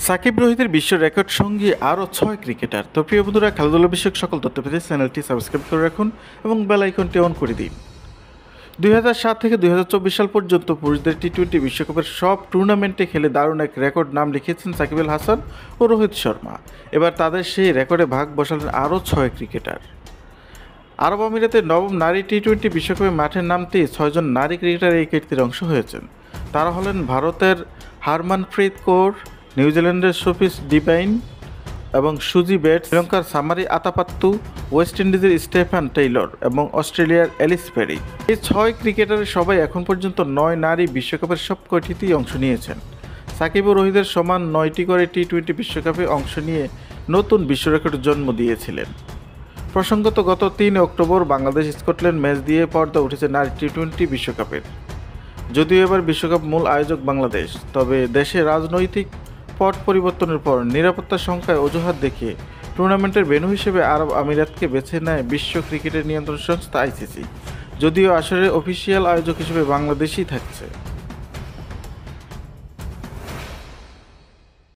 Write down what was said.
সাকিব রোহিতের বিশ্ব রেকর্ড সঙ্গী আরও 6 ক্রিকেটার। তো প্রিয় বন্ধুরা, খেলাধুলা বিষয়ক সকল তথ্য পেতে চ্যানেলটি সাবস্ক্রাইব করে রাখুন এবং বেল আইকনটি অন করে দিন। 2007 থেকে 2024 সাল পর্যন্ত পুরুষদের টি-20 বিশ্বকাপের সব টুর্নামেন্টে খেলে দারুণ এক রেকর্ড নাম লিখিয়েছেন সাকিব আল হাসান ও রোহিত শর্মা। এবার তাদের সেই রেকর্ডে ভাগ বসালেন আরও 6 ক্রিকেটার। আরব আমিরাতের নবম নারী টি-20 বিশ্বকাপে মাঠে নামতেই 6 জন নারী ক্রিকেটার এই কীর্তির অংশ হয়েছেন। তারা হলেন ভারতের হারমানপ্রীত কৌর, নিউজিল্যান্ডের সোফিস ডিভাইন এবং সুজি বেটস, শ্রীলঙ্কার সামারি আতাপাত্তু, ওয়েস্ট ইন্ডিজের স্টেফান টেইলর এবং অস্ট্রেলিয়ার অ্যালিস পেরি। এই 6 ক্রিকেটারের সবাই এখন পর্যন্ত 9 নারী বিশ্বকাপের সব কয়টিতেই অংশ নিয়েছেন। সাকিব ও রোহিতের সমান 9টি করে টি-20 বিশ্বকাপে অংশ নিয়ে নতুন বিশ্ব রেকর্ডের জন্ম দিয়েছিলেন। প্রসঙ্গত, গত 3 অক্টোবর বাংলাদেশ স্কটল্যান্ড ম্যাচ দিয়ে পর্দা উঠেছে নারী টি-20 বিশ্বকাপের। যদিও এবার বিশ্বকাপ মূল আয়োজক বাংলাদেশ, তবে দেশে রাজনৈতিক পট পরিবর্তনের পর নিরাপত্তার সংখ্যায় অজুহাত দেখিয়ে টুর্নামেন্টের ভেন্যু হিসেবে আরব আমিরাতকে বেছে নেয় বিশ্ব ক্রিকেটের নিয়ন্ত্রণ সংস্থা আইসিসি। যদিও আসলে অফিসিয়াল আয়োজক হিসেবে বাংলাদেশই থাকছে।